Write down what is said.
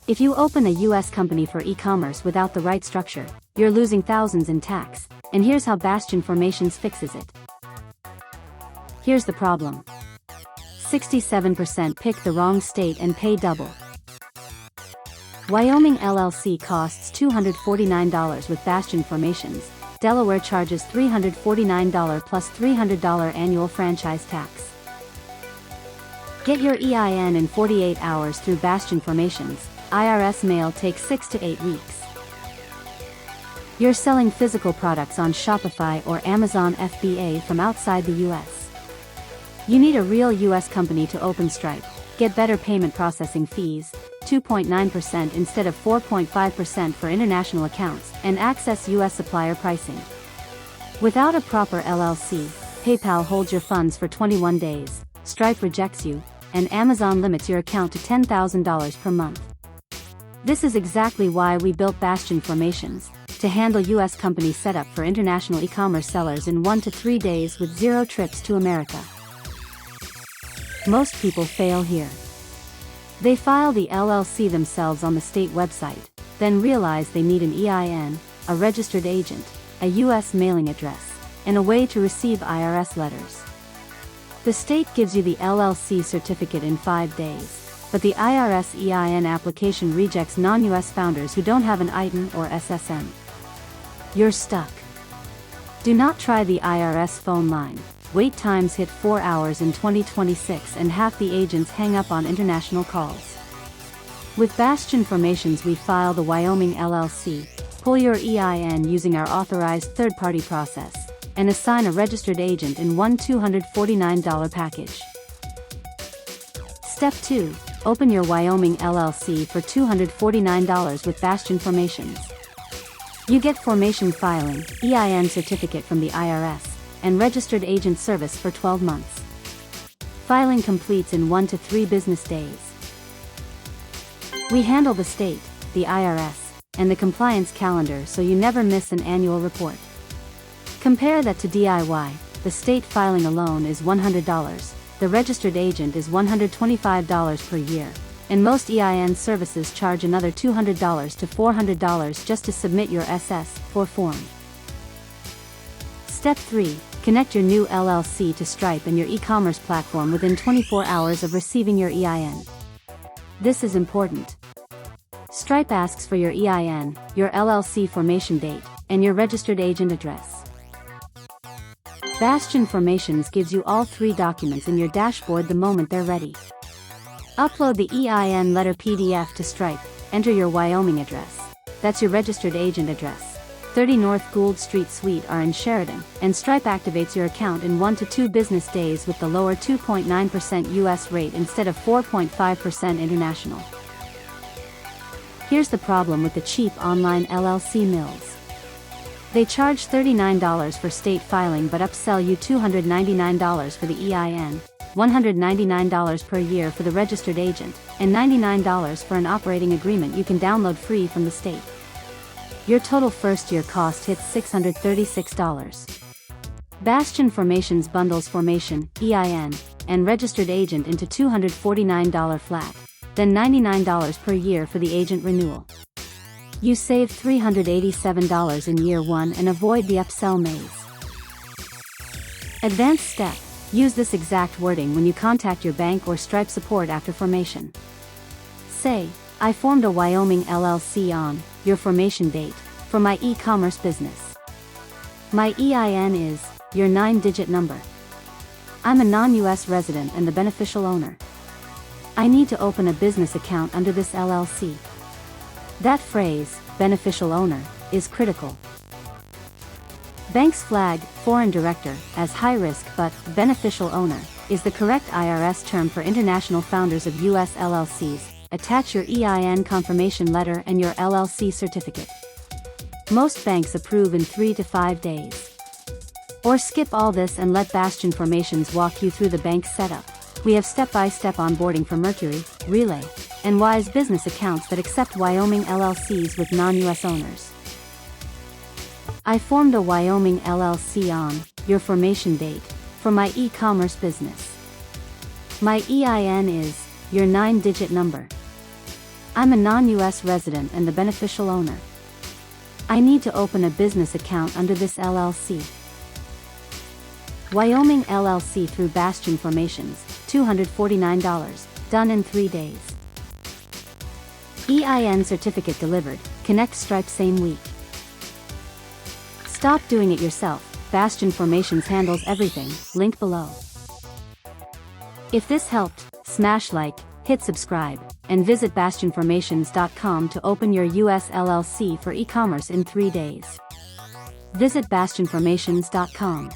If you open a US company for e-commerce without the right structure, you're losing thousands in tax, and here's how Bastion Formations fixes it. Here's the problem. 67% pick the wrong state and pay double. Wyoming LLC costs $249 with Bastion Formations. Delaware charges $349 plus $300 annual franchise tax. Get your EIN in 48 hours through Bastion Formations. IRS mail takes 6 to 8 weeks. You're selling physical products on Shopify or Amazon FBA from outside the US. You need a real US company to open Stripe, get better payment processing fees, 2.9% instead of 4.5% for international accounts, and access US supplier pricing. Without a proper LLC, PayPal holds your funds for 21 days, Stripe rejects you, and Amazon limits your account to $10,000 per month. This is exactly why we built Bastion Formations, to handle US company setup for international e-commerce sellers in 1 to 3 days with 0 trips to America. Most people fail here. They file the LLC themselves on the state website, then realize they need an EIN, a registered agent, a US mailing address, and a way to receive IRS letters. The state gives you the LLC certificate in 5 days, but the IRS EIN application rejects non-US founders who don't have an ITIN or SSN. You're stuck. Do not try the IRS phone line. Wait times hit 4 hours in 2026 and half the agents hang up on international calls. With Bastion Formations we file the Wyoming LLC, pull your EIN using our authorized third-party process, and assign a registered agent in one $249 package. Step 2. Open your Wyoming LLC for $249 with Bastion Formations. You get formation filing, EIN certificate from the IRS, and registered agent service for 12 months. Filing completes in 1 to 3 business days. We handle the state, the IRS, and the compliance calendar so you never miss an annual report. Compare that to DIY, the state filing alone is $100, the registered agent is $125 per year, and most EIN services charge another $200 to $400 just to submit your SS-4 form. Step 3. Connect your new LLC to Stripe and your e-commerce platform within 24 hours of receiving your EIN. This is important. Stripe asks for your EIN, your LLC formation date, and your registered agent address. Bastion Formations gives you all 3 documents in your dashboard the moment they're ready. Upload the EIN letter PDF to Stripe, enter your Wyoming address. That's your registered agent address. 30 North Gould Street Suite are in Sheridan, and Stripe activates your account in 1 to 2 business days with the lower 2.9% US rate instead of 4.5% international. Here's the problem with the cheap online LLC mills. They charge $39 for state filing but upsell you $299 for the EIN, $199 per year for the registered agent, and $99 for an operating agreement you can download free from the state. Your total first-year cost hits $636. Bastion Formations bundles formation, EIN, and registered agent into $249 flat, then $99 per year for the agent renewal. You save $387 in year 1 and avoid the upsell maze. Advanced step. Use this exact wording when you contact your bank or Stripe support after formation. Say, I formed a Wyoming LLC on your formation date for my e-commerce business. My EIN is your 9-digit number. I'm a non-US resident and the beneficial owner. I need to open a business account under this LLC. That phrase, beneficial owner, is critical. Banks flag foreign director as high risk but beneficial owner is the correct IRS term for international founders of US LLCs. Attach your EIN confirmation letter and your LLC certificate. Most banks approve in 3 to 5 days. Or skip all this and let Bastion Formations walk you through the bank setup. We have step-by-step onboarding for Mercury, Relay, and Wise business accounts that accept Wyoming LLCs with non-US owners. I formed a Wyoming LLC on your formation date for my e-commerce business. My EIN is your 9-digit number. I'm a non-US resident and the beneficial owner. I need to open a business account under this LLC. Wyoming LLC through Bastion Formations, $249, done in 3 days. EIN certificate delivered, connect Stripe same week. Stop doing it yourself, Bastion Formations handles everything, link below. If this helped, smash like, hit subscribe, and visit bastionformations.com to open your US LLC for e-commerce in 3 days. Visit bastionformations.com.